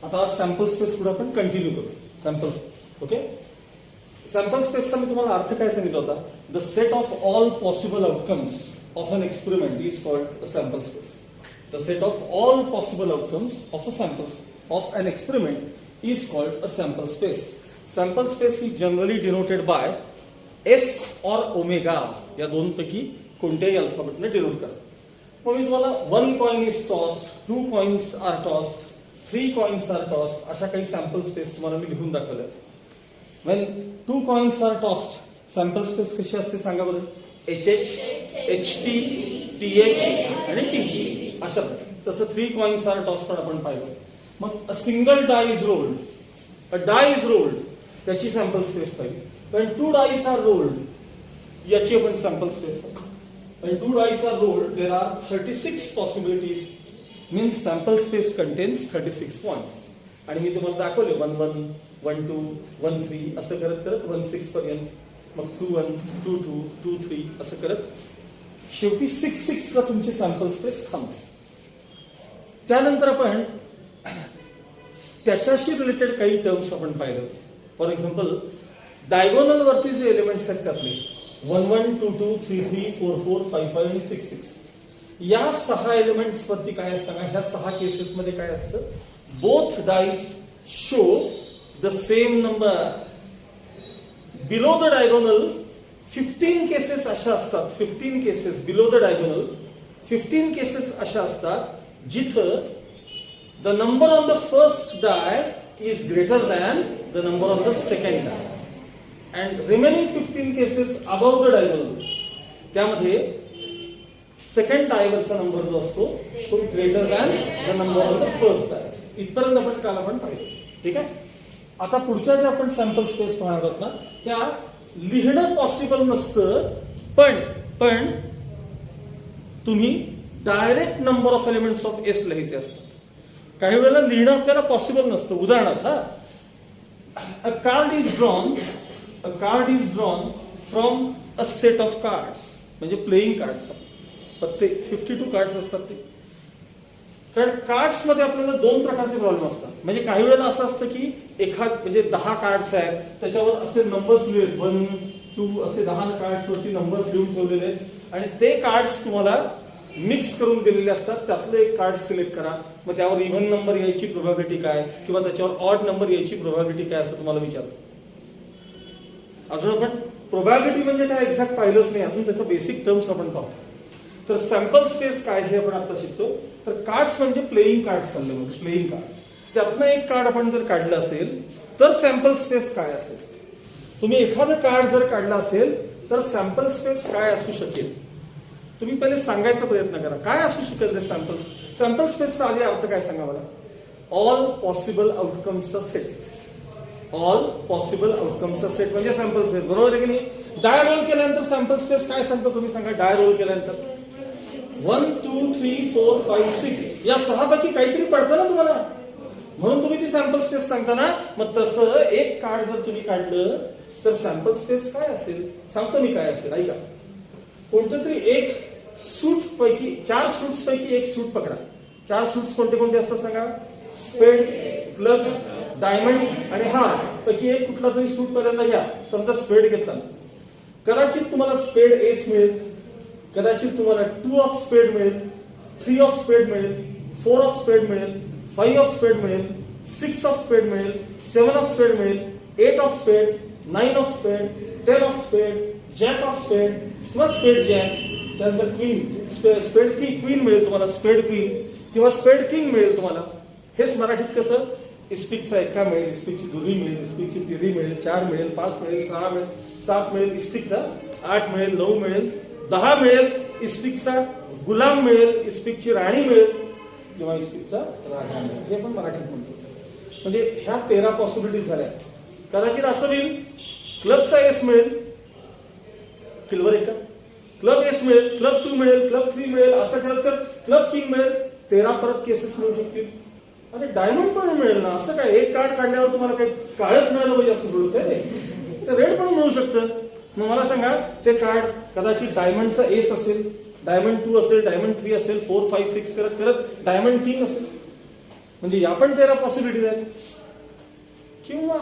आता sample space पुढे आपण कंटिन्यू करू. Sample space. ओके. सॅम्पल स्पेसचा मी तुम्हाला अर्थ काय सांगितला होता? The set of all possible outcomes of an experiment is called a sample space. The set of all possible outcomes of a sample of an experiment is called a sample space. Sample space is generally denoted by S और omega या दोन पैकी कोणत्याही अल्फाबेटने denote करा. मग मी तुम्हाला 1 coin is tossed, 2 coins are tossed, 3 coins are tossed अशा काही सॅम्पल स्पेस तुम्हाला मी लिहून दाखवल्या. When 2 coins are tossed, sample space कशी असते सांगा बरं? HH, HT, TH आणि TT अशा प्रकारे. तसं 3 coins are tossed पण आपण पाहिलं. मग a single die is rolled, a die is rolled त्याची सॅम्पल स्पेस पाहिली. When 2 dice are rolled याची आपण सॅम्पल स्पेस पाहिली. When 2 dice are rolled there are 36 possibilities, means sample space contains 36 points. आणि मी तुम्हाला दाखवले 1-1, 1-2, 1-3 असं करत करत 1-6 पर्यंत, मग 2-1, 2-2, 2-3 असं करत शेवटी 6-6 ला तुमची सॅम्पल स्पेस थांबते. त्यानंतर आपण त्याच्याशी रिलेटेड काही टर्म्स आपण पाहिलं. फॉर एक्झाम्पल डायगोनल वरती जे एलिमेंट्स आहेत त्यातले 1-1, 2-2, 3-3, 4-4, 5-5 आणि 6-6 या 6 एलिमेंट्स वरती काय असतं? ह्या 6 केसेस मध्ये काय असतं? Both dice show the same number. Below the diagonal 15 cases अशा असतात. 15 cases below the diagonal 15 cases अशा असतात जिथं the number on the first die is greater than the number on the second die, and remaining 15 cases above the diagonal त्यामध्ये second डायवरचा number जो असतो तो greater than the number of the first die. इथपर्यंत आपण काल आपण पाहिलं. ठीक आहे. आता पुढच्या ज्या आपण सॅम्पल स्पेस पाहणार आहोत ना त्या लिहिणं पॉसिबल नसतं, पण तुम्ही direct number of elements of S लिहायचे असतात. काही वेळेला लिहिणं आपल्याला पॉसिबल नसतं. उदाहरणार्थ अ card is drawn from a set of cards, म्हणजे प्लेइंग कार्ड्स. ते 52 कार्ड्स असतात ते. कारण कार्ड्स मध्ये आपल्याला 2 प्रकारचे प्रॉब्लेम असतात. म्हणजे काही वेळेला असं असतं की म्हणजे 10 कार्ड्स आहेत त्याच्यावर असे नंबर्स लिहिलेत 1, 2 असे 10 कार्ड्स वरती नंबर्स लिहून ठेवलेले आहेत आणि ते कार्ड्स तुम्हाला मिक्स करून दिलेले असतात. त्यातलं एक कार्ड सिलेक्ट करा, मग त्यावर इव्हन नंबर यायची प्रोबॅबिलिटी काय किंवा त्याच्यावर ऑड नंबर यायची प्रोबॅबिलिटी काय असं तुम्हाला विचारतो. अजून आपण प्रोबॅबिलिटी म्हणजे काय एक्झॅक्ट पाहिलंच नाही अजून, त्याचा बेसिक टर्म्स आपण पाहतो. तर सॅम्पल स्पेस काय हे आपण आता शिकतो. तर कार्ड्स म्हणजे प्लेइंग कार्ड्स चालले, म्हणजे प्लेइंग कार्ड्स. त्यातनं एक कार्ड आपण जर काढलं असेल तर सॅम्पल स्पेस काय असेल? तुम्ही एखादं कार्ड जर काढलं असेल तर सॅम्पल स्पेस काय असू शकेल? तुम्ही पहिले सांगायचा प्रयत्न करा काय असू शकेल ते सॅम्पल स्पेसचा आधी अर्थ काय सांगा मला? ऑल पॉसिबल आउटकम्सचा सेट. ऑल पॉसिबल आउटकम्सचा सेट म्हणजे सॅम्पल स्पेस. बरोबर आहे की नाही? डाय रोल केल्यानंतर सॅम्पल स्पेस काय सांगतो तुम्ही सांगा? डाय रोल केल्यानंतर 1, 2, 3, 4, 5, 6 या 6 पैकी काहीतरी पडतं ना तुम्हाला, म्हणून तुम्ही ती सॅम्पल स्पेस सांगता ना. मग तसं एक कार्ड जर तुम्ही काढलं तर सॅम्पल स्पेस काय असेल सांगतो मी काय असेल. ऐका. कोणतं तरी एक सूट पैकी 4 सूट्स पैकी एक सूट पकडा. 4 सूट्स कोणते कोणते असतात सांगा? स्पेड, क्लब, डायमंड आणि हार्ट पैकी एक कुठला तरी सूट पहिल्यांदा घ्या. समजा स्पेड घेतला, कदाचित तुम्हाला स्पेड एस मिळेल, कदाचित तुम्हाला 2 ऑफ स्पेड मिळेल, 3 ऑफ स्पेड मिळेल, 4 ऑफ स्पेड मिळेल, 5 ऑफ स्पेड मिळेल, 6 ऑफ स्पेड मिळेल, 7 ऑफ स्पेड मिळेल, 8 ऑफ स्पेड, 9 ऑफ स्पेड, 10 ऑफ स्पेड, जॅक ऑफ स्पेड किंवा स्पेड जॅक. त्यानंतर क्वीन, स्पेड क्वीन मिळेल तुम्हाला, स्पेड क्वीन किंवा स्पेड किंग मिळेल तुम्हाला. हेच मराठीत कसं? इस्पिकचा एका मिळेल, इस्पिकची दुरी मिळेल, इस्पिकची तिरी मिळेल, 4 मिळेल, 5 मिळेल, 6 मिळेल, 7 मिळेल, इस्पिकचा 8 मिळेल, 9 मिळेल, 10 मिळेल, इस्पिकचा गुलाम मिळेल, इस्पिकची राणी मिळेल किंवा इस्पिकचा राजा मिळेल. हे पण मराठीत म्हणतो. म्हणजे ह्या 13 पॉसिबिलिटीज झाल्या. कदाचित असं होईल क्लबचा एस मिळेल, किल्वर एक क्लब एस मिळेल, क्लब 2 मिळेल, क्लब 3 मिळेल, असं करत करत क्लब किंग मिळेल. 13 परत केसेस मिळू शकतील. अरे डायमंड पण मिळेल ना. असं काय एक कार्ड काढल्यावर तुम्हाला काही काळच मिळालं पाहिजे असं जुळत आहे ते? रेड पण मिळू शकतं. मग मला सांगा ते कार्ड कदाचित डायमंडचा एस असेल, डायमंड 2 असेल, डायमंड 3 असेल, 4, 5, 6 करत करत डायमंड किंग असेल. म्हणजे या पण 13 पॉसिबिलिटीज आहेत. किंवा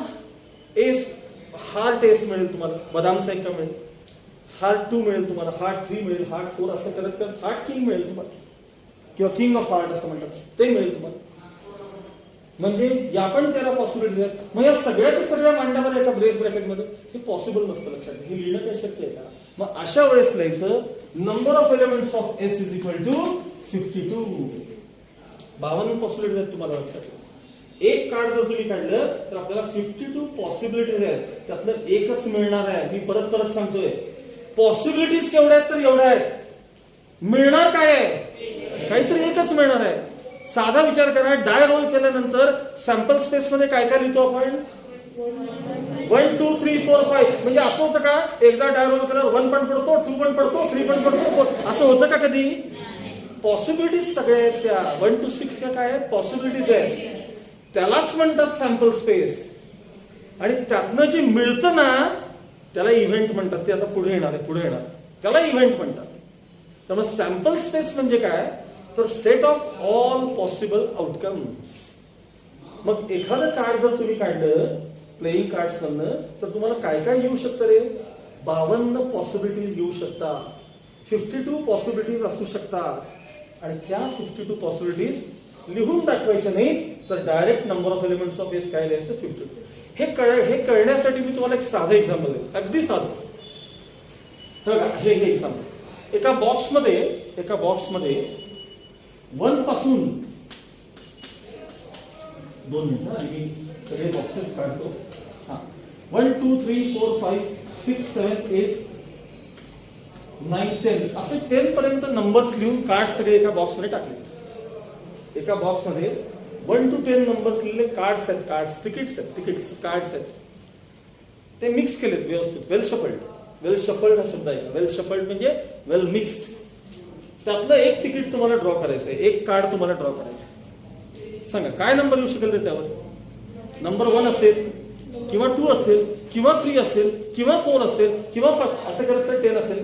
एस हार्ट एस मिळेल तुम्हाला, बदामचा एक मिळेल, हार्ट 2 मिळेल तुम्हाला, हार्ट 3 मिळेल, हार्ट 4 असं करत करत हार्ट किंग मिळेल तुम्हाला, किंवा किंग ऑफ हार्ट असं म्हणतात ते मिळेल तुम्हाला. म्हणजे या पण 13 पॉसिबिलिटीज आहेत. मग या सगळ्याच्या सगळ्या मांडण्यामध्ये एका ब्रेस ब्रॅकेटमध्ये हे पॉसिबल नसतं, लक्षात घ्या. हे लिहिणं काही शक्य आहे का? मग अशा वेळेस लिहायचं number of elements of S is equal to 52. 52 possibilities आहेत तुम्हाला लक्षात ठेवा. एक कार्ड जर तुम्ही काढलं तर आपल्याला 52 पॉसिबिलिटीज आहेत, त्यातलं एकच मिळणार आहे. मी परत परत सांगतोय, पॉसिबिलिटीज केवढ्या आहेत तर एवढ्या आहेत, मिळणार काय आहे? काहीतरी एकच मिळणार आहे. साधा विचार करा, डाय रोल केल्यानंतर सॅम्पल स्पेस मध्ये काय काय लिहितो आपण? 1 2 3 4 5. म्हणजे असं होतं का एकदा डाय रोल केल्यावर 1 पण पडतो, 2 पण पडतो, 3 पण पडतो, 4 असं होतं का कधी? पॉसिबिलिटीज सगळ्या आहेत त्या 1 to 6 या काय आहेत? पॉसिबिलिटीज आहेत. त्यालाच म्हणतात सॅम्पल स्पेस. आणि त्यातनं जे मिळतं ना त्याला इव्हेंट म्हणतात. ते आता पुढे येणार आहे, पुढे येणार, त्याला इव्हेंट म्हणतात. त्यामुळे सॅम्पल स्पेस म्हणजे काय तर set of all possible outcomes. मग एखादं कार्ड जर तुम्ही काढलं प्लेइंग कार्ड्स मधनं तर तुम्हाला काय काय येऊ शकतं रे? 52 पॉसिबिलिटीज येऊ शकतात, 52 पॉसिबिलिटीज असू शकतात. आणि त्या 52 पॉसिबिलिटीज लिहून दाखवायच्या नाही तर direct number of elements of S काय लिहायचं? 52. हे कळण्यासाठी मी तुम्हाला एक साधं एक्झाम्पल देईन, अगदी साधं. बघा हे एक्झाम्पल, एका बॉक्समध्ये 1 पासून 2 मिनिटं मी सगळे बॉक्सेस काढतो. 1 2 3 4 5 6 7 8 9 10 असे 10 पर्यंत नंबर्स लिहून कार्ड सगळे एका बॉक्समध्ये टाकले. एका बॉक्समध्ये 1 to 10 नंबर्स लिहिलेले कार्ड्स आहेत, तिकीट्स कार्ड्स आहेत. ते मिक्स केलेत व्यवस्थित, वेल शफल्ड हा शब्द आहे. वेल शफल्ड म्हणजे वेल मिक्स्ड. त्यातलं एक तिकीट तुम्हाला ड्रॉ करायचंय, एक कार्ड तुम्हाला ड्रॉ करायचं. सांगा काय नंबर येऊ शकेल रे त्यावर? नंबर 1 असेल, किंवा 2 असेल, किंवा 3 असेल, किंवा 4 असेल, किंवा 5 असं करत तर 10 असेल.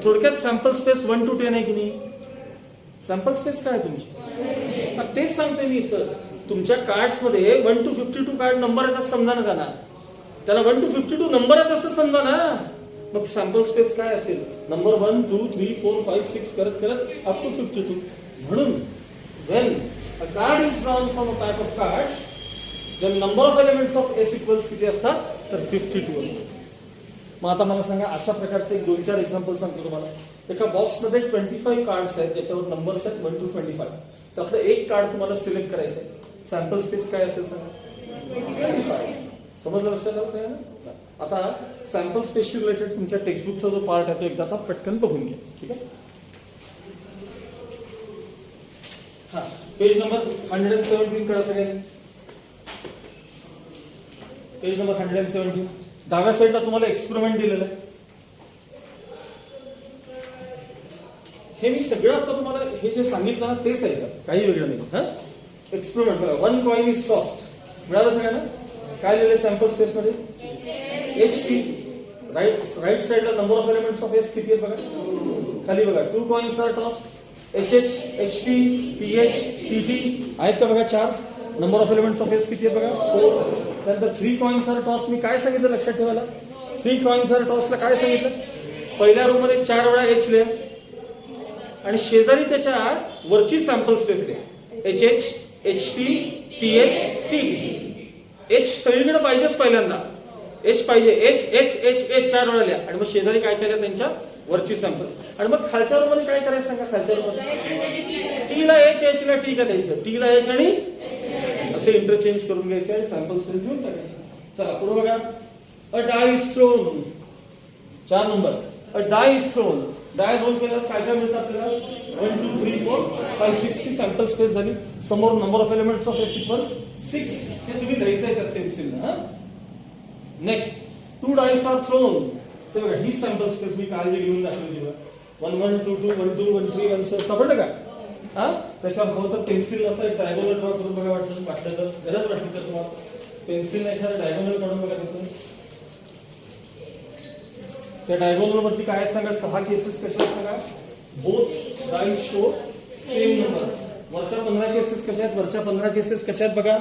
थोडक्यात सॅम्पल स्पेस 1 to 10 आहे की नाही? सॅम्पल स्पेस काय आहे तुमची? तेच सांगतोय मी इथं. तुमच्या कार्ड्स मध्ये 1 to 52 कार्ड नंबर आहेत असं समजा ना त्यांना, त्याला 1 to 52 नंबर आहेत असं समजा ना. मग सॅम्पल स्पेस काय असेल? नंबर 1 2 3 4 5 6 करत करत अप टू 52. म्हणून when a card is drawn from a pack of cards then number of elements of S equals किती असतात तर 52 असतात. मग आता मला सांगा, अशा प्रकारचे 2-4 एक्झाम्पल सांगतो तुम्हाला. एका बॉक्समध्ये 25 कार्ड्स आहेत ज्याच्यावर नंबर्स आहेत 1 to 25. त्यातलं एक कार्ड तुम्हाला सिलेक्ट करायचं आहे. सॅम्पल स्पेस काय असेल सांगा? 25. समजलं लक्षात आलं? आता सॅम्पल स्पेसशी रिलेटेड तुमच्या टेक्स्टबुकचा जो पार्ट आहे तो एकदा आता पटकन बघून घ्या, ठीक आहे? हा, पेज नंबर 117 कळा सगळ्यांनी. पेज नंबर 117 डाव्या साईडला तुम्हाला एक्सपेरिमेंट दिलेलं आहे. हे मी सगळं आता तुम्हाला हे जे सांगितलं ना तेच आहे, काही वेगळं नाही. हा, एक्सपेरिमेंट बघा. 1 कॉइन इज टॉस्ड. मिळालं सगळ्यांना? काय लिहिलंय सॅम्पल स्पेस मध्ये? HP. राईट साईडला number of elements of S किती आहेत बघा. खाली बघा 2 coins are tossed. HH HP PH TT आहेत का बघा 4. Number of elements of S किती आहेत बघा 4. त्यानंतर 3 कॉइन्स आर टॉस्ड. मी काय सांगितलं लक्षात ठेवायला? 3 कॉइन्स आर टॉस्डला काय सांगितलं? पहिल्या रो मध्ये 4 वेळा H लिहा आणि शेजारी त्याच्या वरची सॅम्पल स्पेस लिहा. HH HP PH TT. H सगळीकडे पाहिजेच पहिल्यांदा. H पाहिजे. H 4 वेळा लिहा आणि मग शेजारी काय केलं त्यांच्या वरची सॅम्पल. आणि मग खालच्या रो मध्ये काय करायचं सांगा? खालच्या रो मध्ये T ला H ला T का द्यायचं? T ला H आणि असे इंटरचेंज करून घ्यायचे आणि सॅम्पल स्पेस घेऊन टाकायचे. चला पुढे बघा. A die is thrown. 4 number. A die is thrown. Die roll केल्यावर काय काय मिळतं आपल्याला? 1 2 3 4 5 6 ची सॅम्पल स्पेस झाली. समोर number of elements of S equals 6. हे तुम्ही द्यायचं आहे त्या पेन्सिलने. Next 2 dice are thrown. ते बघा ही सॅम्पल स्पेस मी काल जे घेऊन दाखवली बघा. 1 1 2 2 1 2 1 3 1 4 सापडलं का? हा, त्याच्यावर हवं तर पेन्सिल असं एक डायगोनल ड्रॉ करून बघा. वाटलं तर गरज वाटली तर तुम्हाला पेन्सिलने एखादं डायगोनल काढून बघा. तिथून त्या डायगोनल वरती काय सांगा? 6 केसेस कशा सांगा? Both dice show same number. वरच्या 15 केसेस कशा आहेत? वरच्या 15 केसेस कशा आहेत बघा.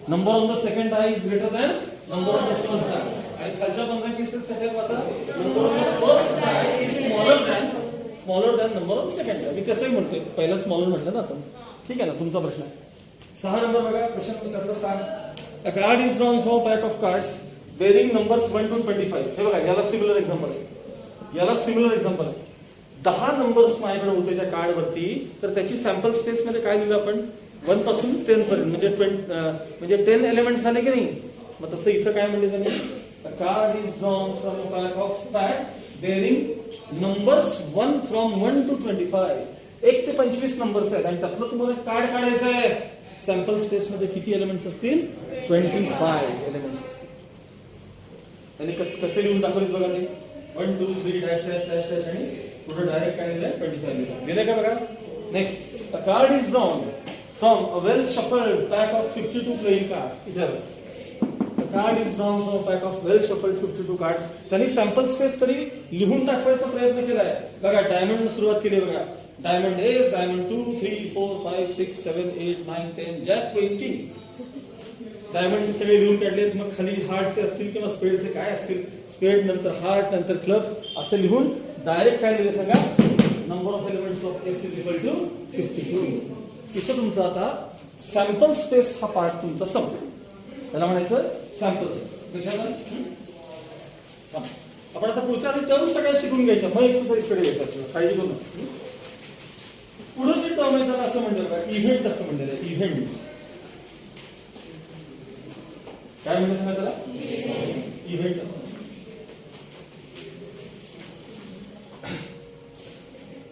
Number on the second die is greater than number on the first die. आणि खालच्या 15 केसेस कशा आहेत वाचा. Number on the first die is smaller than number on second die. मी कसंही म्हणतोय, पहिला स्मॉलर म्हटलं ना आपण. ठीक आहे ना, तुमचा प्रश्न आहे. 6 नंबर बघा, question number 6. A card is drawn from a pack of cards bearing numbers 1 to 25. हे बघा, याला सिमिलर एक्झाम्पल आहे. याला सिमिलर एक्झाम्पल आहे. 10 नंबर्स माझ्याकडे होते त्या कार्ड वरती, तर त्याची सॅम्पल स्पेस मध्ये काय दिलं आपण? 1 पासून 10 पर्यंत, म्हणजे 10 एलिमेंट्स झाले की नाही. मग तसं इथं काय म्हणले त्यांनी? A card is drawn from a pack bearing numbers 1 from 1 to 25. 1 ते 25 नंबर्स आहेत आणि त्यातलं तुम्हाला कार्ड काढायचं आहे. सॅम्पल स्पेस मध्ये किती एलिमेंट्स असतील? 25 एलिमेंट्स असतील. त्यांनी कसे लिहून दाखवले बघा ते. 1 2 3 डॅश डॅश डॅश डॅश आणि पुढे डायरेक्ट काय लिहिलंय? 25 लिहिलं. गेले का बघा. Next, a card is drawn from a well shuffled pack of 52 playing cards. विचार, card is drawn from a pack of well shuffled 52 cards. त्यांनी सॅम्पल स्पेस तरी लिहून दाखवायचा प्रयत्न केलाय. बघा, डायमंड सुरुवात केली बघा. Diamond ace, diamond 2 3 4 5 6 7 8 9 10, jack queen king. डायमंडचे सगळे लिहून काढलेत. मग खाली हार्टचे असतील किंवा स्पेडचे काय असतील, स्पेड नंतर हार्ट नंतर क्लब, असं लिहून डायरेक्ट काय लिहिलं सांगा? Number of elements of S is equal to 52. इथं तुमचा आता सॅम्पल स्पेस हा पार्ट तुमचा संपला. त्याला म्हणायचं सॅम्पल स्पेस. आपण आता पुढच्या टर्म सगळ्या शिकून घ्यायच्या, मग एक्सरसाइज कडे येतात. काळजी करू नका. पुढे जे टर्म आहे त्याला असं म्हणलं का? इव्हेंट असं म्हणलेलं आहे. इव्हेंट काय म्हणतात ना त्याला? इव्हेंट असं.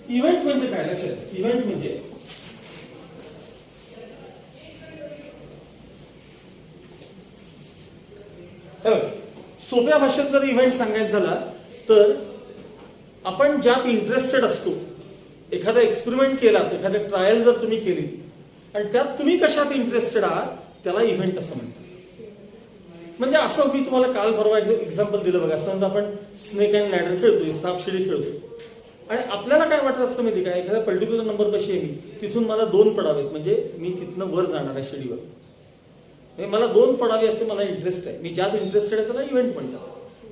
इव्हेंट म्हणजे काय? लक्षात, इव्हेंट म्हणजे सोप्या भाषेत जर इव्हेंट सांगायचं झाला तर आपण ज्यात इंटरेस्टेड असतो, एखादा एक्सपेरिमेंट केला, एखादा ट्रायल जर तुम्ही केली आणि त्यात तुम्ही कशात इंटरेस्टेड आहात, त्याला इव्हेंट असं म्हणतात. म्हणजे असं मी तुम्हाला काल परवा एक्झाम्पल दिलं बघा. समजा आपण स्नेक अँड लॅडर खेळतोय, सापशिडी खेळतोय आणि आपल्याला काय वाटत असतं माहिती काय? एखाद्या पर्टिक्युलर नंबर कशी आहे, मी तिथून मला 2 पडावेत, म्हणजे मी तिथनं वर जाणार आहे शिडीवर. मला 2 पडावे असते, मला इंटरेस्ट आहे. मी ज्यात इंटरेस्टेड आहे त्याला इव्हेंट म्हणतात.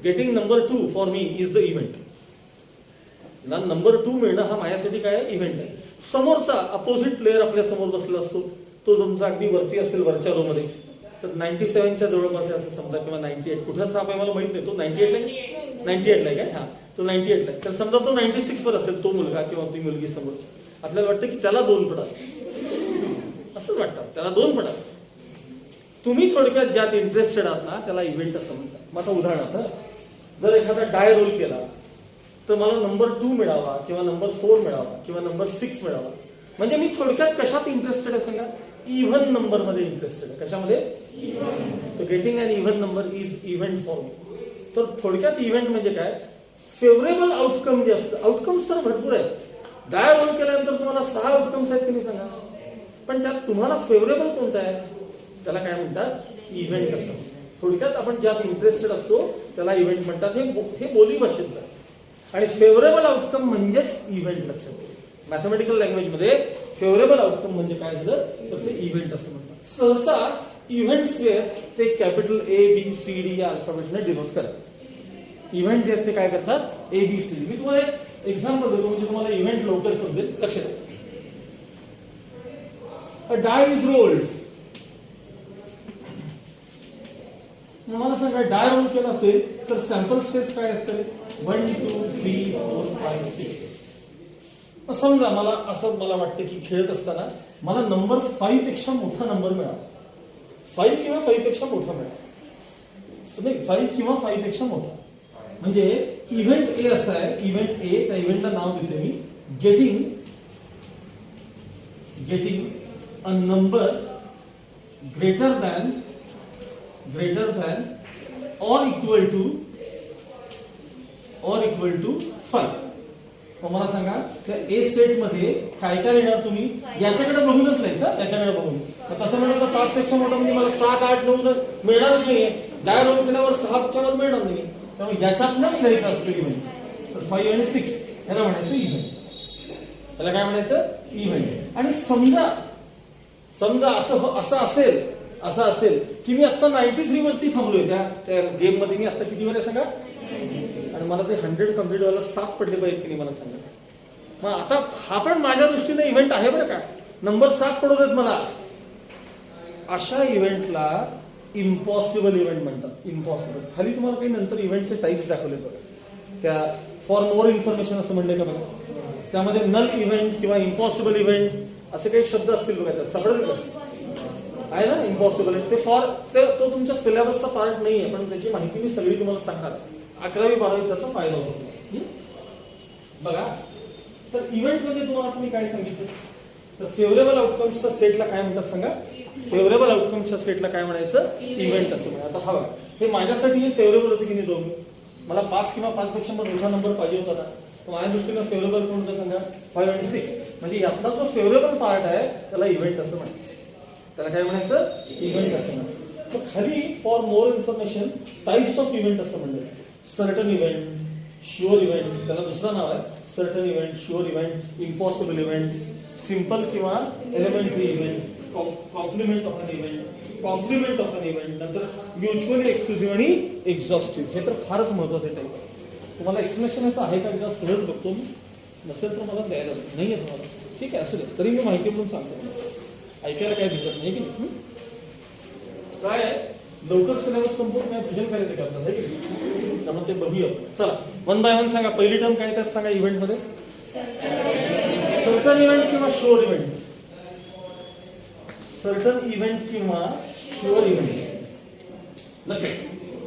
Getting number 2 for me is the event. Number 2 मिळणं हा माझ्यासाठी काय इव्हेंट आहे. समोरचा अपोजिट प्लेअर आपल्या समोर बसला असतो, तो तुमचा अगदी वरती असेल, वरच्या रो मध्ये, तर 97च्या जवळपास असं समजा, किंवा 98. कुठं साप आहे मला माहित नाही. तो 98 ला काय? हा, तो 98 ला. तर समजा तो 96 वर असेल, तो मुलगा किंवा ती मुलगी समोर. आपल्याला वाटतं की त्याला 2 पडाल, असंच वाटतं, त्याला 2 पडाल. तुम्ही थोडक्यात ज्यात इंटरेस्टेड आहात ना, त्याला इव्हेंट असं म्हणतात. मग आता उदाहरणार्थ, जर एखादा डाय रोल केला तर मला नंबर 2 मिळावा किंवा नंबर 4 मिळावा किंवा नंबर 6 मिळावा. म्हणजे मी थोडक्यात कशात इंटरेस्टेड आहे सांगा? इव्हन नंबर मध्ये इंटरेस्टेड आहे. कशामध्ये? Getting an even number is event for me. तर थोडक्यात इव्हेंट म्हणजे काय? फेवरेबल आउटकम जे असतं. आउटकम्स तर भरपूर आहेत. डाय रोल केल्यानंतर तुम्हाला 6 आउटकम्स आहेत की नाही सांगा, पण त्यात तुम्हाला फेवरेबल कोणतं आहे, त्याला काय म्हणतात? इव्हेंट असं. थोडक्यात आपण ज्यात इंटरेस्टेड असतो त्याला इव्हेंट म्हणतात. हे बोली भाषेचं आहे. आणि फेवरेबल आउटकम म्हणजेच इव्हेंट. लक्षात ठेवा, मॅथमॅटिकल लँग्वेज मध्ये फेवरेबल आउटकम म्हणजे काय झालं तर ते इव्हेंट असं म्हणतात. सहसा इव्हेंट्स जे आहेत ते कॅपिटल ABCD या अल्फाबेटने डिनोट करतात. इव्हेंट जे आहेत ते काय करतात? ABCD. मी तुम्हाला एक एक्झाम्पल देतो म्हणजे तुम्हाला इव्हेंट लवकर समजेल. लक्षात ठेवा. अ डाय इज रोल्ड. मला सांगा, डाय रोल केला असेल तर सॅम्पल स्पेस काय असते? 1 2 3 4 5 6. समजा मला वाटतं की खेळत असताना मला नंबर 5 पेक्षा मोठा नंबर मिळाला. 5 किंवा 5 पेक्षा मोठा मिळाला. नाही, 5 किंवा 5 पेक्षा मोठा. म्हणजे इव्हेंट ए असा आहे. इव्हेंट ए, त्या इव्हेंटला नाव देते me getting a number greater than or equal to 5. मला सांगा, त्या ए सेट मध्ये काय काय येणार? तुम्ही याच्याकडे बघूनच नाही का? याच्याकडे बघून तसं म्हणलं तर 5 पेक्षा मोठा म्हणजे मला 7 8 9 तर मिळणारच नाहीये. डाय रोल केल्यावर 6 च्या वर मिळणार नाही. त्यामुळे याच्यातनच लिहायचं असतो इव्हेंट. तर 5 आणि 6 याला म्हणायचं इव्हेंट. त्याला काय म्हणायचं? इव्हेंट. आणि समजा समजा असं असेल की मी आता 93 वरती थांबलोय त्या गेम मध्ये, मी आता किती वर आहे सांगा, आणि मला ते 100 कम्प्लीट व्हायला 7 पडले पाहिजेत की नाही मला सांगा. मग आता हा पण माझ्या दृष्टीने इव्हेंट आहे बरं का, नंबर 7 पडू देत मला. अशा इव्हेंटला इम्पॉसिबल इव्हेंट म्हणतात. इम्पॉसिबल. खाली तुम्हाला काही नंतर इव्हेंटचे टाइप्स दाखवले बघा, त्या फॉर मोर इन्फॉर्मेशन असं म्हणले का बघा, त्यामध्ये नल इव्हेंट किंवा इम्पॉसिबल इव्हेंट असे काही शब्द असतील बघा, त्यात सापडतील आहे ना. इम्पॉसिबल ते तो तुमच्या सिलेबसचा पार्ट नाही आहे, पण त्याची माहिती मी सगळी तुम्हाला सांगणार. 11वी 12वी त्याचा फायदा होतो बघा. तर इव्हेंट मध्ये तुम्हाला तुम्ही काय सांगितलं, तर फेवरेबल आउटकम्सच्या सेटला काय म्हणतात सांगा, फेवरेबल आउटकम्सच्या सेटला काय म्हणायचं, इव्हेंट असं म्हणा. आता हवा हे माझ्यासाठी हे फेवरेबल होते की नाही दोन, मला 5 किंवा 5 पेक्षा मोठा नंबर पाहिजे होता ना, माझ्या दृष्टीनं फेवरेबल कोणतं सांगा, 5 आणि 6. म्हणजे यातला जो फेवरेबल पार्ट आहे त्याला इव्हेंट असं म्हणायचं, त्याला काय म्हणायचं, इव्हेंट असं म्हणायचं. तर खाली for more information types of event असं म्हणलं. सर्टन इव्हेंट, शुअर इव्हेंट, त्याला दुसरं नाव आहे certain event, sure event, impossible event, simple किंवा elementary event, complement of an event, complement of an event, नंतर म्युच्युअली एक्सक्लुझिव्ह आणि एक्झॉस्टिव्ह. हे तर फारच महत्वाचं टाईप आहे. तुम्हाला एक्सप्लेनेशन याचं आहे का, एकदा सहज बघतो मी, नसेल तर मला द्यायला नाही आहे तुम्हाला, ठीक आहे असू दे, तरी मी माहिती म्हणून सांगतो, ऐकायला काय दिसत नाही की नाही. काय आहे, लवकर सिलेबस संपूर्ण काय भजन करायचं का आपल्याला, आहे की त्यामुळे ते बघूया. चला 1 बाय 1 सांगा. पहिली टर्म काय त्यात सांगा इव्हेंट मध्ये, सर्टन इव्हेंट किंवा शुअर इव्हेंट. सर्टन इव्हेंट किंवा शुअर इव्हेंट. लक्षात,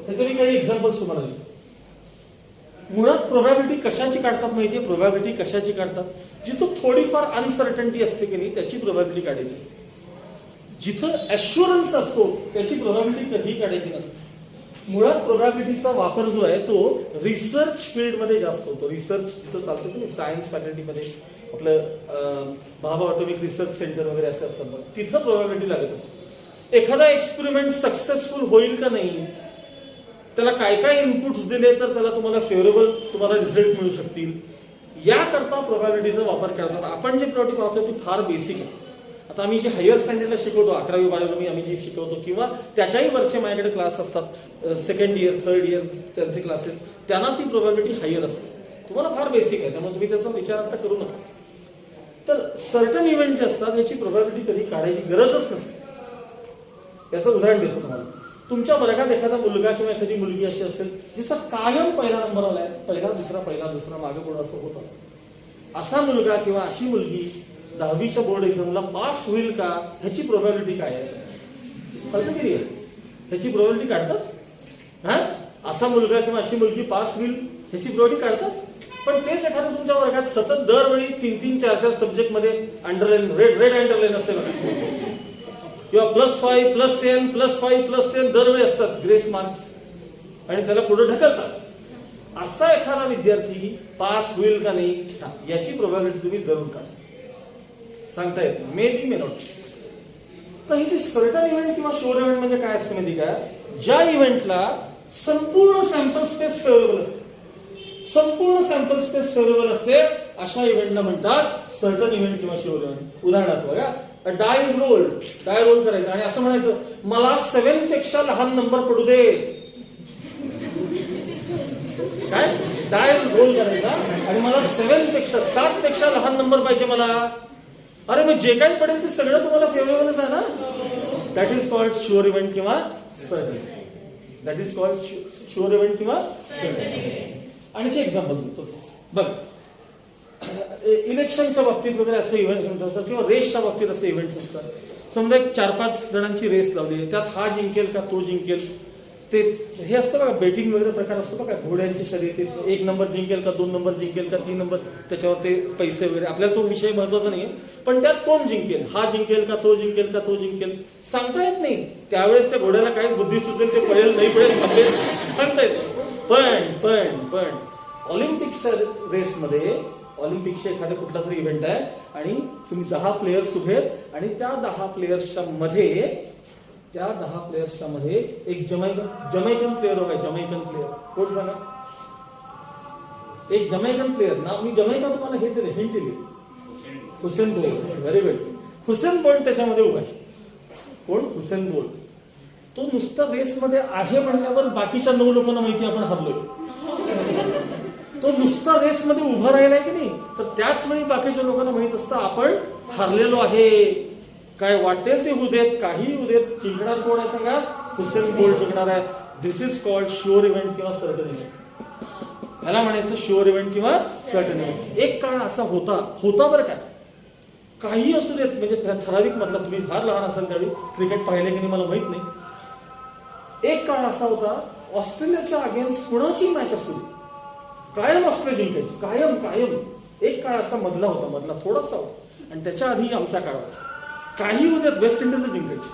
त्याचे मी काही एक्झाम्पल्स तुम्हाला देतो. मुळात प्रोबॅबिलिटी कशाची काढतात माहितीये, प्रोबॅबिलिटी कशाची काढतात, जिथं थोडीफार अनसर्टन्टी असते की नाही त्याची प्रोबॅबिलिटी काढायची असते. जिथं ॲश्युरन्स असतो त्याची प्रोबॅबिलिटी कधीही काढायची नसते. मुळात प्रोबॅबिलिटीचा वापर जो आहे तो रिसर्च फील्डमध्ये जास्त होतो. रिसर्च जिथं चालतो की नाही, सायन्स फॅकल्टीमध्ये आपलं भाभा ऑटोमिक रिसर्च सेंटर वगैरे असे असतात, तिथं प्रोबॅबिलिटी लागत असते. एखादा एक्सपेरिमेंट सक्सेसफुल होईल का नाही, त्याला काय काय इनपुट्स दिले तर त्याला तुम्हाला फेवरेबल तुम्हाला रिझल्ट मिळू शकतील, याकरता प्रोबॅबिलिटीचा वापर करतात. आपण जे प्रोबॅबिलिटी पाहतो ती फार बेसिक आहे. आता आम्ही जे हायर स्टँडर्डला शिकवतो, 11वी 12वी आम्ही जे शिकवतो, किंवा त्याच्याही वरचे माझ्याकडे क्लास असतात, 2nd इयर 3rd इयर त्यांचे क्लासेस, त्यांना ती प्रोबॅबिलिटी हायर असते. तुम्हाला फार बेसिक आहे, त्यामुळे तुम्ही त्याचा विचार आता करू नका. तर सर्टन इव्हेंट जे असतात याची प्रोबॅबिलिटी कधी काढायची गरजच नसते. याचं उदाहरण देतो तुम्हाला. तुमच्या वर्गात एखादा मुलगा किंवा एखादी मुलगी अशी असेल जिचा कायम पहिला नंबर आलाय, पहिला दुसरा मागे पुढे असं होतं. असा मुलगा किंवा अशी मुलगी 10वीच्या बोर्ड एक्झामला पास होईल का ह्याची प्रोबॅबिलिटी काय आहे, कळतं की ह्याची प्रोबॅबिलिटी काढतात. हा, असा मुलगा किंवा अशी मुलगी पास होईल ह्याची प्रोबॅबिलिटी काढतात. पण तेच एखादं तुमच्या वर्गात सतत दरवेळी 3-3, 4-4 सब्जेक्ट मध्ये अंडरलाईन, रेड अंडरलाईन असते बघा, किंवा +5, +10, +5, +10 दरवेळी असतात ग्रेस मार्क्स, आणि त्याला पुढे ढकलतात. असा एखादा विद्यार्थी पास होईल का नाही याची प्रोबॅबिलिटी तुम्ही जरूर काढा. सांगता येत मे बी मे नॉट. तर ही जी सर्टन इव्हेंट किंवा शुअर इव्हेंट म्हणजे काय असते माहिती का, ज्या इव्हेंटला संपूर्ण सॅम्पल स्पेस फेवरेबल असते, संपूर्ण सॅम्पल स्पेस फेवरेबल असते, अशा इव्हेंटला म्हणतात सर्टन इव्हेंट किंवा शुअर इव्हेंट. उदाहरणार्थ बघा, डाय इज रोल्ड, डाय रोल करायचं आणि असं म्हणायचं मला 7 पेक्षा लहान नंबर पडू देत. काय, डाय रोल करायचा आणि मला 7 पेक्षा लहान नंबर पाहिजे मला. अरे मग जे काही पडेल ते सगळं तुम्हाला फेवरेबलच आहे ना. That is called sure event किंवा certain. That is called sure event किंवा सर्टन. आणि एक्झाम्पल देतो बघ, इलेक्शनच्या बाबतीत वगैरे असे इव्हेंट असतात, किंवा रेसच्या बाबतीत असे इव्हेंट्स असतात. समजा 4-5 जणांची रेस लावली, त्यात हा जिंकेल का तो जिंकेल, ते हे असतं बघा, बेटिंग वगैरे प्रकार असतो बघा, घोड्यांची शर्यतीत 1 नंबर जिंकेल का 2 नंबर जिंकेल का 3 नंबर, त्याच्यावर ते पैसे वगैरे. आपल्याला तो विषय महत्वाचा नाहीये, पण त्यात कोण जिंकेल, हा जिंकेल का तो जिंकेल का तो जिंकेल सांगता येत नाही. त्यावेळेस त्या घोड्याला काय बुद्धी सुचेल, ते पळेल नाही पळेल थांबेल सांगता येत. पण ऑलिम्पिकच्या रेसमध्ये, ऑलिम्पिकचे एखादा कुठला तरी इव्हेंट आहे आणि तुम्ही 10 प्लेयर्स उभे आहेत आणि त्या 10 प्लेयर्सच्या मध्ये एक जमैकन प्लेअर होता. जमैकन प्लेअर कोण सांगा, एक जमैकन प्लेअर नाव, मी जमैका तुम्हाला हे दिले, हिंट दिली, Usain Bolt. Very good. Usain Bolt त्याच्यामध्ये उभा आहे. कोण? Usain Bolt. तो नुसता रेसमध्ये आहे म्हणल्यावर बाकीच्या 9 लोकांना माहिती आपण हरलोय. तो नुसता रेसमध्ये उभा राहिलाय की नाही, तर त्याच वेळी बाकीच्या लोकांना माहित असतं आपण हरलेलो आहे. काय वाटेल ते होऊ देत, काही होऊ देत, जिंकणार कोण आहे सांगा? हुसेन बोल्ट जिंकणार आहे. दिस इज कॉल्ड शुअर इव्हेंट किंवा सर्टन इव्हेंट. ह्याला म्हणायचं शुअर इव्हेंट किंवा सर्टन इव्हेंट. एक काळ असा होता बरं का, काही असू देत, म्हणजे ठराविक मधला, तुम्ही फार लहान असाल त्यावेळी, क्रिकेट पाहिले की नाही मला माहित नाही. एक काळ असा होता, ऑस्ट्रेलियाच्या अगेन्स्ट कुणाची मॅच असू कायम ऑस्ट्रेलिया जिंकायची, कायम कायम. एक काळ असा मधला थोडासा होता. आणि त्याच्या आधी आमच्या काळात काही उद्यात वेस्ट इंडिज जिंकायची,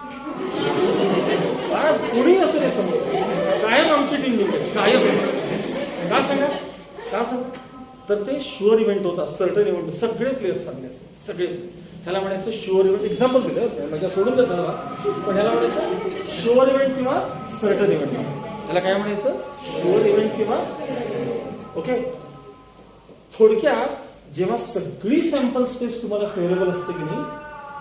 कोणी असू दे समोर, कायम आमची टीम जिंकायची, कायम. का सांगा? तर ते शुअर इव्हेंट होता, सर्टन इव्हेंट. सगळे प्लेयर्स चांगले असतात, सगळे. ह्याला म्हणायचं शुअर इव्हेंट. एक्झाम्पल दिलं माझ्या, सोडून देत मला, पण ह्याला म्हणायचं शुअर इव्हेंट किंवा सर्टन इव्हेंट. ह्याला काय म्हणायचं? शुअर इव्हेंट किंवा. ओके. थोडक्यात जेव्हा सगळी सॅम्पल स्पेस तुम्हाला फेवरेबल असते की नाही,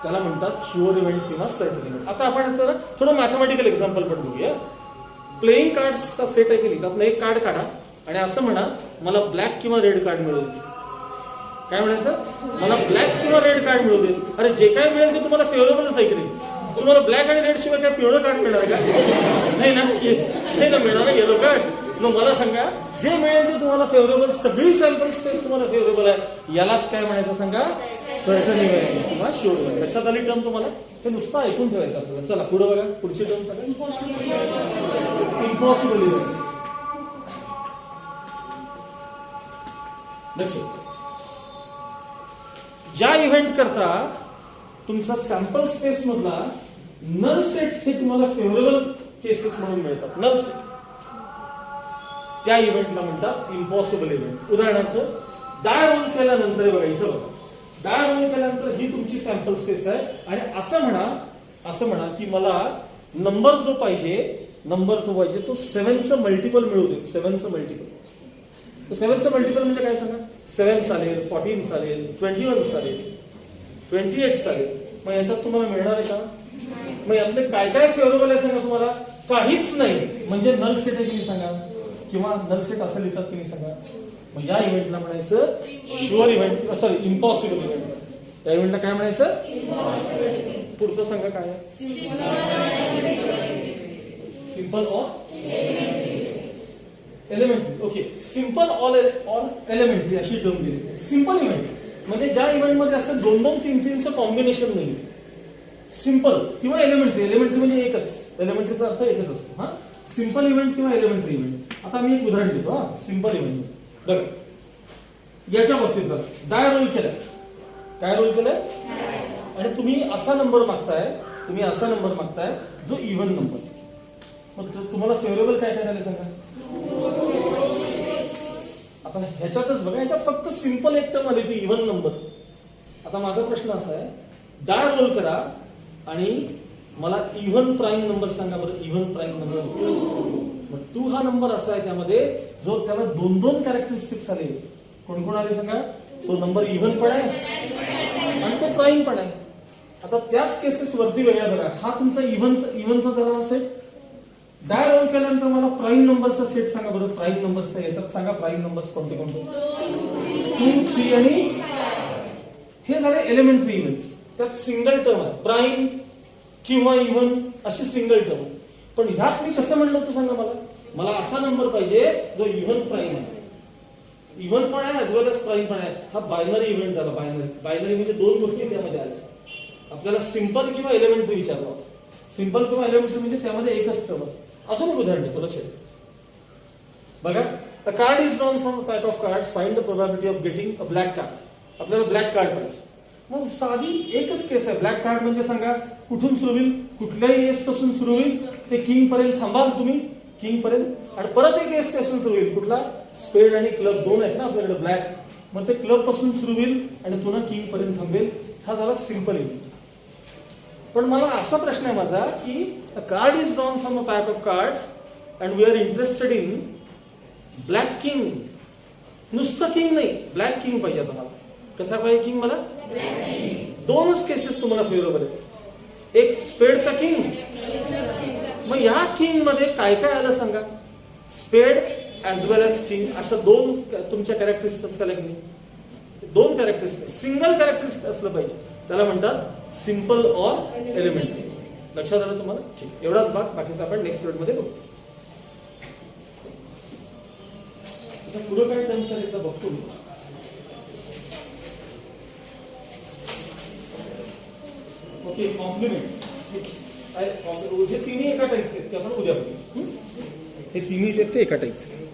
त्याला म्हणतात शुअर इव्हेंट किंवा सर्टन इव्हेंट. आता आपण थोडं मॅथमॅटिकल एक्झाम्पल पण बघूया. प्लेइंग कार्ड्सचा सेट आहे की नाही, त्यातलं एक कार्ड काढा आणि असं म्हणा मला ब्लॅक किंवा रेड कार्ड मिळू दे. काय म्हणायचं? मला ब्लॅक किंवा रेड कार्ड मिळू दे. अरे जे काय मिळेल ते तुम्हाला फेवरेबलच आहे की नाही. तुम्हाला ब्लॅक आणि रेड शिवाय काय पिवळं कार्ड मिळणार का? नाही ना मिळणार येलो कार्ड. मग मला सांगा, जे मिळेल ते तुम्हाला फेवरेबल, सगळी सॅम्पल स्पेस तुम्हाला फेवरेबल आहे, यालाच काय म्हणायचं सांगा? सर्टन इव्हेंट किंवा शुअर इव्हेंट. लक्षात आली टर्म तुम्हाला? हे नुसतं ऐकून ठेवायचं आपल्याला. चला पुढे बघा, पुढची टर्म सांगा. Impossible event. ज्या इव्हेंट करता तुमचा सॅम्पल स्पेस मधला नल सेट हे तुम्हाला फेवरेबल केसेस म्हणून मिळतात. नल सेट, त्या इव्हेंटला म्हणतात इम्पॉसिबल इव्हेंट. उदाहरणार्थ, डाय रोल केल्यानंतर बघा, इथं बघा, डाय रोल केल्यानंतर ही तुमची सॅम्पल स्पेस आहे आणि असं म्हणा की मला नंबर जो पाहिजे तो 7चं मल्टिपल मिळू दे. 7चं मल्टिपल. 7चं मल्टिपल म्हणजे काय सांगा? 7 चालेल, 14 चालेल, 21 चालेल, 28 चालेल. मग याच्यात तुम्हाला मिळणार आहे का? मग यातले काय काय फेवरेबल आहे सांगा तुम्हाला? काहीच नाही. म्हणजे नल सेट आहे की नाही सांगा? किंवा नल सेट असं लिहितात की नाही सांगा? मग या इव्हेंटला म्हणायचं sure event, sorry impossible event. या इव्हेंटला काय म्हणायचं? पुढचं सांगा काय आहे? Simple or elementary. Okay, simple or elementary अशी टर्म दिली. सिंपल इव्हेंट म्हणजे ज्या इव्हेंटमध्ये असं 2-2, 3-3चं कॉम्बिनेशन नाही. सिंपल किंवा एलिमेंटरी. एलिमेंटरी म्हणजे एकच, एलिमेंटरीचा अर्थ एकच असतो. हा, सिंपल इव्हेंट किंवा एलिमेंटरी इव्हेंट. आता मी एक उदाहरण देतो. सिंपल इव्हेंट बघा, याच्या बाबतीत बघा, डाय रोल केलाय. काय रोल केलाय? आणि तुम्ही असा नंबर मागताय जो इव्हन नंबर. मग तुम्हाला फेवरेबल काय झालं सांगा? आता ह्याच्यातच बघा, ह्याच्यात फक्त सिंपल एक टर्म आली होती, इव्हन नंबर. आता माझा प्रश्न असा आहे, डाय रोल करा आणि मला इव्हन प्राईम नंबर सांगा बरं. Even prime number. मग 2 हा नंबर असा आहे त्यामध्ये जो त्याला 2-2 कॅरेक्टरिस्टिक्स आले. कोण आले सांगा? तो नंबर इव्हन पण आहे आणि तो प्राईम पण आहे. आता त्याच केसेस वरती वेगळ्या बघा. हा तुमचा इव्हनचा जरा सेट. डाय रोल केल्यानंतर मला प्राईम नंबरचा सेट सांगा बरं. प्राईम नंबरचा याच्यात सांगा प्राईम नंबर्स कोणते कोणते? 2, 3 आणि हे झाले एलिमेंटरी इव्हेंट्स. त्यात सिंगल टर्म आहे, प्राईम किंवा इव्हन अशी सिंगल टर्म. पण ह्यात मी कसं म्हणलं होतं सांगा मला असा नंबर पाहिजे जो इव्हन प्राईम आहे. इव्हन पण आहे ऍज वेल एज प्राईम पण आहे. हा बायनरी इव्हेंट झाला. बायनरी म्हणजे 2 गोष्टी त्यामध्ये आल्या. आपल्याला सिंपल किंवा एलिमेंटरी विचारलं होतं. सिंपल किंवा एलिमेंटरी म्हणजे त्यामध्ये एकच टर्म असते. अजून एक उदाहरण देतो, लक्षात बघा. अ card is drawn from a pack of cards. Find the probability of getting a black card. आपल्याला ब्लॅक कार्ड पाहिजे. मग साधी एकच केस आहे. ब्लॅक कार्ड म्हणजे सांगा कुठून सुरू होईल? कुठल्याही एस पासून सुरू होईल ते किंग पर्यंत थांबाल तुम्ही, किंग पर्यंत. आणि परत एक एस पासून सुरू होईल. कुठला? स्पेड आणि क्लब 2 आहेत ना आपल्याकडे ब्लॅक. मग ते क्लब पासून सुरू होईल आणि पुन्हा किंग पर्यंत थांबेल. हा झाला सिंपल इव्हेंट. पण मला असा प्रश्न आहे माझा की a card is drawn from a pack of cards and we are interested in black king. नुसतं किंग नाही, ब्लॅक किंग पाहिजे तुम्हाला. कसा पाहिजे किंग? मला 2च केसेस तुम्हाला फेवरेबल आहेत. एक स्पेडचा किंग. मग या किंग मध्ये काय काय आलं सांगा. स्पेड ॲज वेल एज किंग अशा दोन तुमच्या कॅरेक्टरिस्टिक्स असल्या की नाही. दोन कॅरेक्टरिस्टिक, सिंगल कॅरेक्टरिस्टिक असलं पाहिजे, त्याला म्हणतात सिंपल ऑर एलिमेंटरी. लक्षात आलं तुम्हाला? ठीक, एवढाच भाग, बाकीचा आपण नेक्स्ट पिरियड मध्ये बघू. पुढे काय टर्म्स आहेत एकदा बघतो मी. Okay, complement. हे तिन्ही एका टाईपचे आहेत, ते आपण उद्या बघू. हे तिन्ही आहेत ते एका टाईपचे.